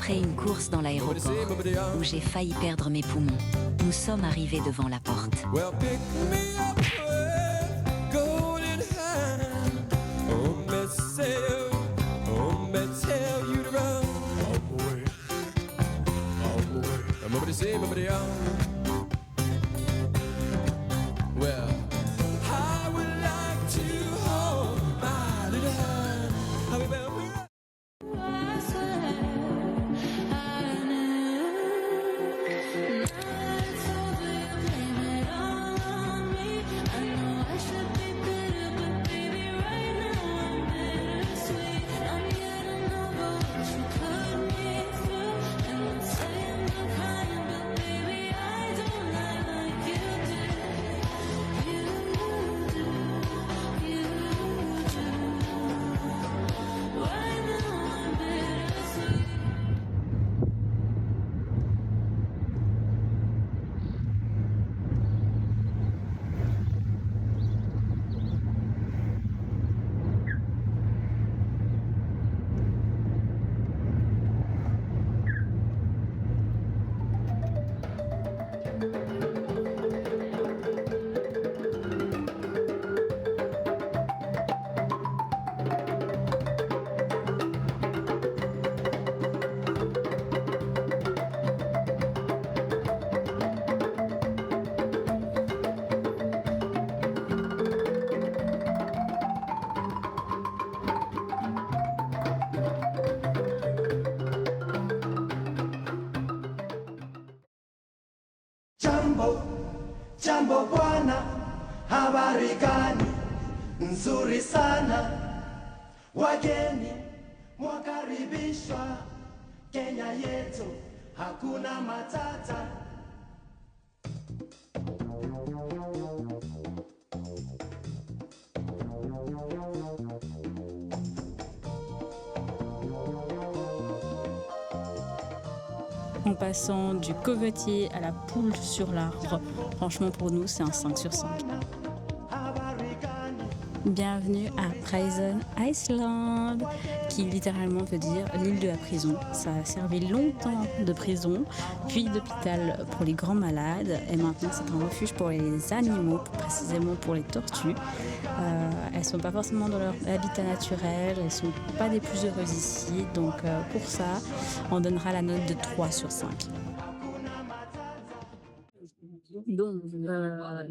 Après une course dans l'aéroport, où j'ai failli perdre mes poumons, nous sommes arrivés devant la porte. Well, pick me up with golden hand. Oh, me tell you to run. Oh boy, well, I would like to hold my little hand. How about we? Jambo bwana, habari gani? Nzuri sana. Wageni mwakaribishwa Kenya yetu, hakuna matata. En passant du cocotier à la poule sur l'arbre, franchement pour nous c'est un 5 sur 5. Bienvenue à Prison Island, qui littéralement veut dire l'île de la prison. Ça a servi longtemps de prison, puis d'hôpital pour les grands malades, et maintenant c'est un refuge pour les animaux, précisément pour les tortues. Elles sont pas forcément dans leur habitat naturel, elles sont pas des plus heureuses ici, donc pour ça, on donnera la note de 3 sur 5. Donc,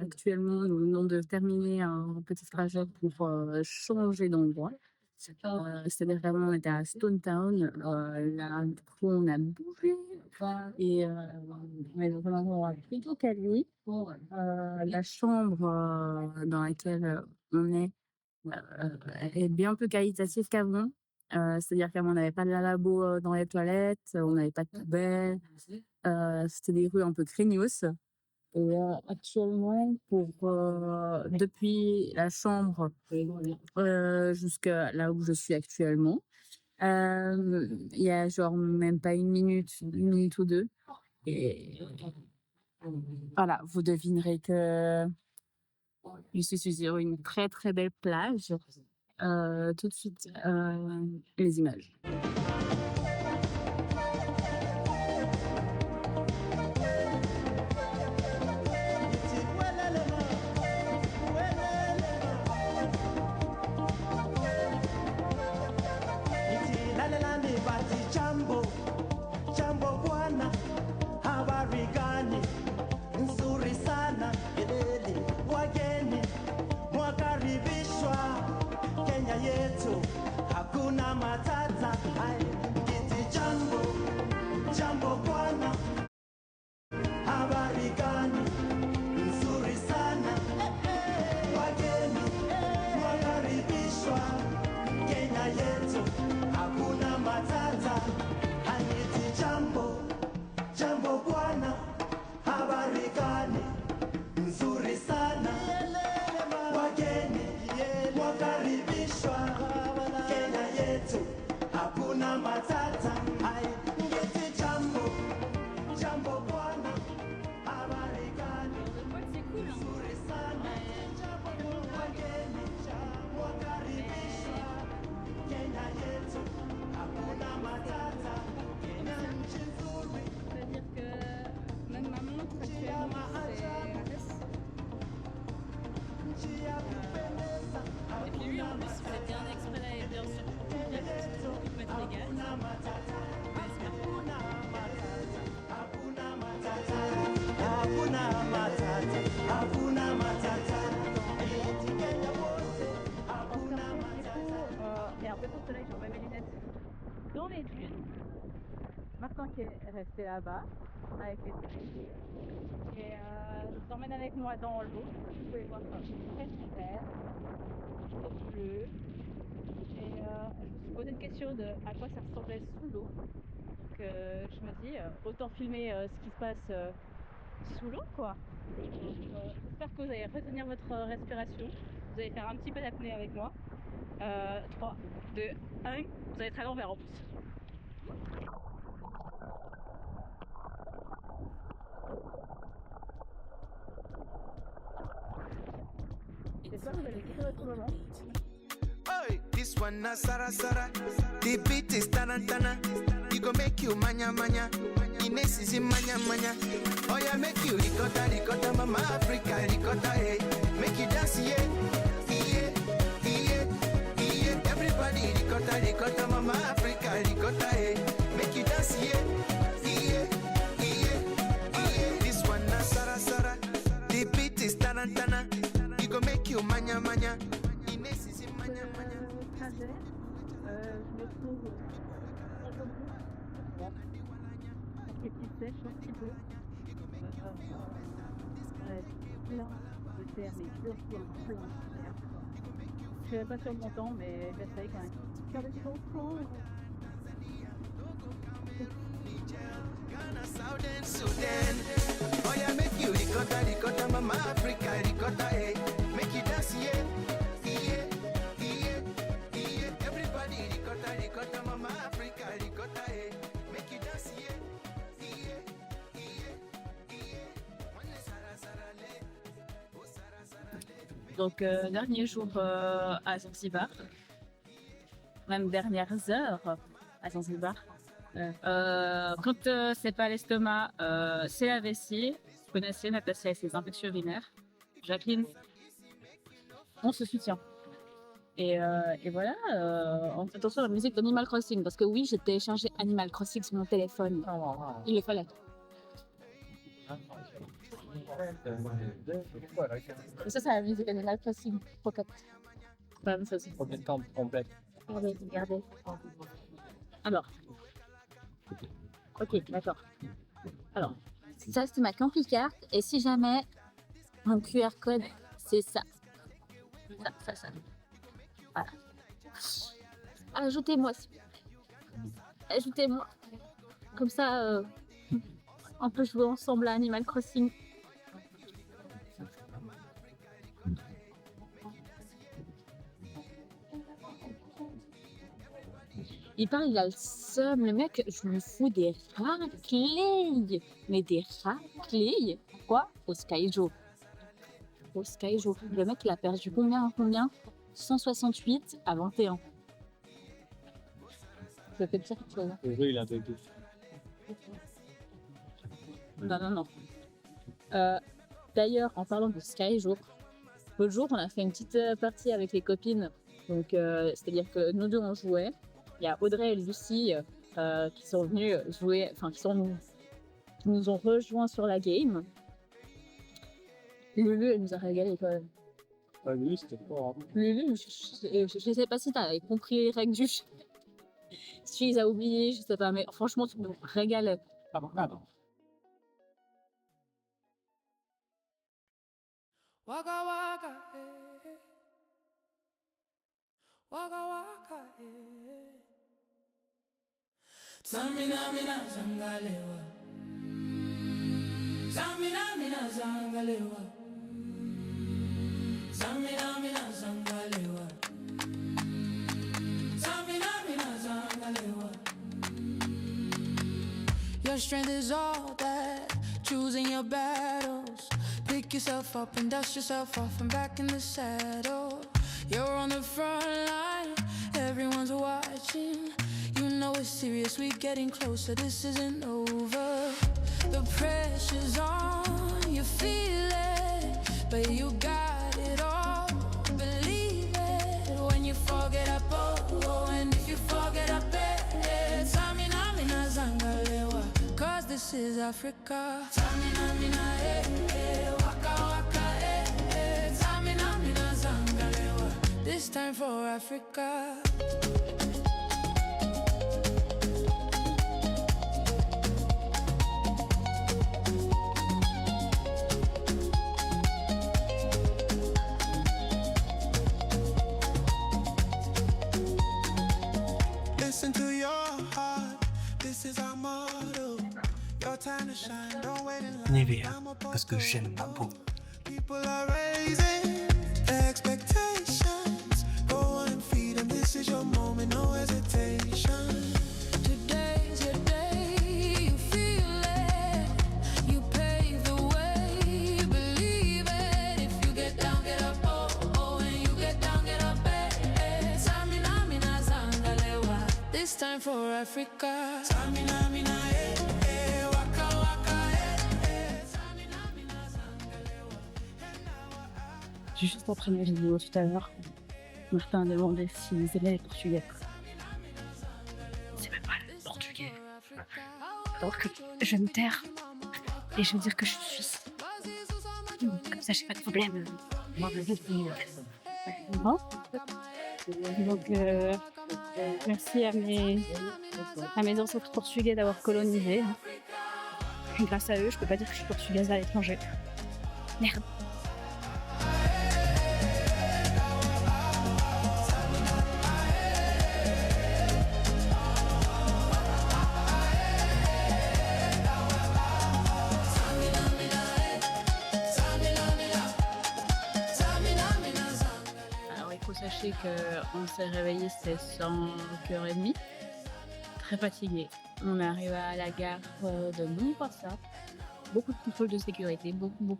actuellement, nous venons de terminer un petit trajet pour changer d'endroit. C'est-à-dire vraiment, on était à Stone Town. Là, du coup, on a bougé et on est dans un endroit plutôt calme. La chambre dans laquelle on est bien plus qualitative qu'avant. C'est-à-dire qu'avant, on n'avait pas de lavabo dans les toilettes, on n'avait pas de poubelle. C'était des rues un peu craignos. Et actuellement, depuis la chambre jusqu'à là où je suis actuellement, il y a genre même pas une minute ou deux. Et voilà, vous devinerez que je suis sur une très très belle plage. Tout de suite, les images. Jambo bwana, habari gani? Nzuri sana. Wageni mwakaribishwa Kenya yetu, hakuna matata. Jambo bwana, habari gani? Nzuri sana. Wageni mwakaribishwa Kenya yetu, hakuna matata. Jambo bwana, habari gani? Nzuri sana. Wageni wakaribishwa Kenya yetu, hakuna matata. Jambo bwana, habari gani? Nzuri sana. Wageni wakaribishwa Kenya yetu, hakuna matata. dans les dunes. Maintenant qui est resté là-bas avec les touristes. Et je vous emmène avec moi dans l'eau. Vous pouvez voir très vert, bleu. Et je me suis posé une question de à quoi ça ressemblait sous l'eau. Donc je me dis autant filmer ce qui se passe sous l'eau quoi. J'espère que vous allez retenir votre respiration. Vous allez faire un petit peu d'apnée avec moi. 3, 2, 1. Vous allez être à l'envers en plus. J'espère que vous allez kiffer votre moment. Oi, this one na Sara Sara. The beat is tarantana. It go make you manya manya. Ines is in manya manya. Oh yeah, make you ricotta ricotta, mama Africa ricotta, hey. Make you dance, yeah, yeah, yeah, yeah. Everybody ricotta ricotta, mama Africa ricotta, hey. Make you dance, yeah, yeah, yeah, yeah. This one na Sara Sara. The beat is tarantana. It go make you manya manya. Ines is in manya manya. Trajet, je me trouve un peu plus avec les petites sèches un petit peu. Plein de terre, mais plein de terre. Je suis pas sur mon temps, mais j'essaye quand même. Faire des chansons. Ghana, Southern Sudan. Oh yeah, make you ricotta, ricotta, mama Africa, ricotta, hey. Make you dance, yeah, yeah, yeah, yeah. Everybody ricotta, ricotta, mama Africa, ricotta, hey. Make you dance, yeah, yeah, yeah, yeah. One Sara Sara le, oh Sara Sara le. Donc, dernier jour à Zanzibar. Même dernières heures à Zanzibar. Quand c'est pas l'estomac, c'est la vessie. Vous connaissez Natacha et ses infections urinaires. Jacqueline, on se soutient. Et voilà, on fait attention à la musique d'Animal Crossing. Parce que oui, j'ai téléchargé Animal Crossing sur mon téléphone. Il le fallait. Et ça, c'est la musique d'Animal Crossing. Pocket. Pas la même chose. Complète. Regardez. Alors. Ok, d'accord. Alors, ça c'est ma camping carte et si jamais mon QR code c'est ça. Ça. Voilà. Ajoutez-moi. Ajoutez-moi. Comme ça, on peut jouer ensemble à Animal Crossing. Il parle, il a le seum, le mec, je me fous des raclés. Mais des raclés. Quoi? Au Skyjo. Au Skyjo. Le mec, il a perdu combien? 168 à 21. Je peux te dire quelque chose. Le jeu, il a bugué. Non. D'ailleurs, en parlant de Skyjo, l'autre jour, on a fait une petite partie avec les copines. Donc, c'est-à-dire que nous deux, on jouait. Il y a Audrey et Lucie qui sont venues jouer, enfin qui nous ont rejoints sur la game. Lulu, elle nous a régalé quand même. Ah, lui, c'était fort. Hein. Lulu, je sais pas si t'as compris les règles du jeu. Si tu les as oubliées, je sais pas, mais franchement, tu nous régalais. Ah, bon. Waka waka, eh. Waka waka, eh. Zamina mina zangalewa. Zamina mina zangalewa. Zamina mina zangalewa. Zamina mina zangalewa. Your strength is all that, choosing your battles. Pick yourself up and dust yourself off and back in the saddle. You're on the front line, everyone's watching. You know it's serious, we're getting closer, this isn't over. The pressure's on, you feel it, but you got it all, believe it. When you forget up, oh, and if you forget up, Samina mina zangalewa, cause this is Africa. Samina mina, waka waka, Samina mina zangalewa, this time for Africa. Nivea, parce que j'aime ma peau. People are raising their expectations. Go and feed them, this is your moment, no hesitation. Today's your day, you feel it. You pave the way, believe it. If you get down, get up, oh, oh. And you get down, get up, eh, eh. Samina, mina, zangalewa. This time for Africa. Samina, mina, eh, eh, waka, waka, eh, eh. Samina, mina, zangalewa. Juste après ma vidéo tout à l'heure, Martin a demandé s'ils aimaient les Portugais. C'est même pas le portugais. Alors que je vais me taire et je vais dire que je suis suisse. Comme ça, j'ai pas de problème. Bon. Donc, merci à mes ancêtres portugais d'avoir colonisé. Et grâce à eux, je peux pas dire que je suis portugaise à l'étranger. Merde. Alors, il faut sachez qu'on s'est réveillé, c'était 5h30, très fatigué. On est arrivé à la gare de Montpassa, beaucoup de contrôle de sécurité, beaucoup.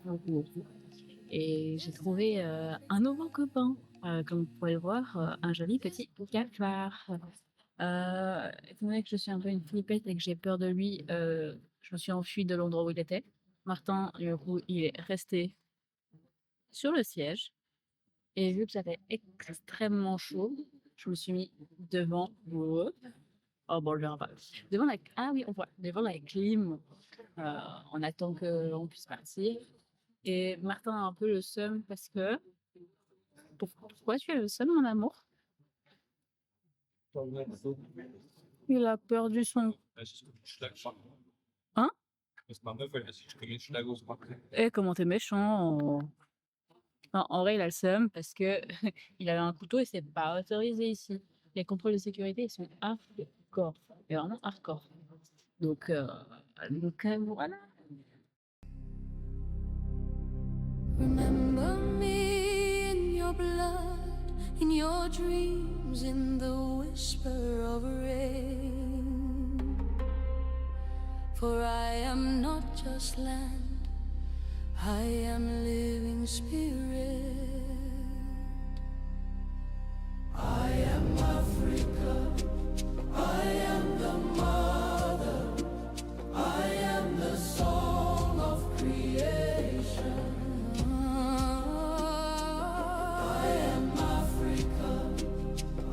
Et j'ai trouvé un nouveau copain, comme vous pouvez le voir, un joli petit cafard. Étant donné que je suis un peu une flippette et que j'ai peur de lui, je me suis enfuie de l'endroit où il était. Martin, du coup, il est resté sur le siège. Et vu que j'avais extrêmement chaud, je me suis mis devant. Oh bon, je verrai pas. Devant la. Ah oui, on voit. Devant la clim. On attend qu'on puisse partir. Et Martin a un peu le seum parce que. Pourquoi tu as le seum, mon amour? Il a perdu son. Hein? Eh, comment t'es méchant! Non, en vrai, il a le seum parce que il avait un couteau et c'est pas autorisé ici. Les contrôles de sécurité, ils sont hardcore. Mais vraiment hardcore. Donc voilà. Remember me in your blood, in your dreams, in the whisper of rain. For I am not just land, I am living spirit. I am Africa, I am the mother, I am the song of creation. I am Africa,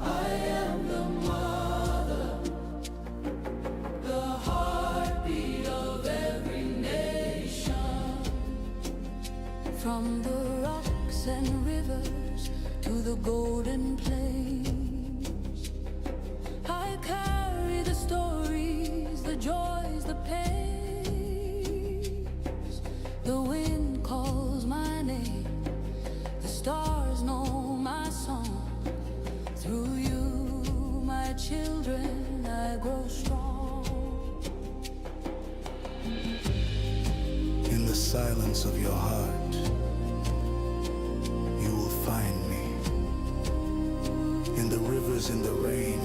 I am the mother, the heartbeat of every nation. From the rocks and rivers to the golden plains, I carry the stories, the joys, the pains. The wind calls my name, the stars know my song. Through you, my children, I grow strong. In the silence of your heart, you will find me. In the rivers, in the rain,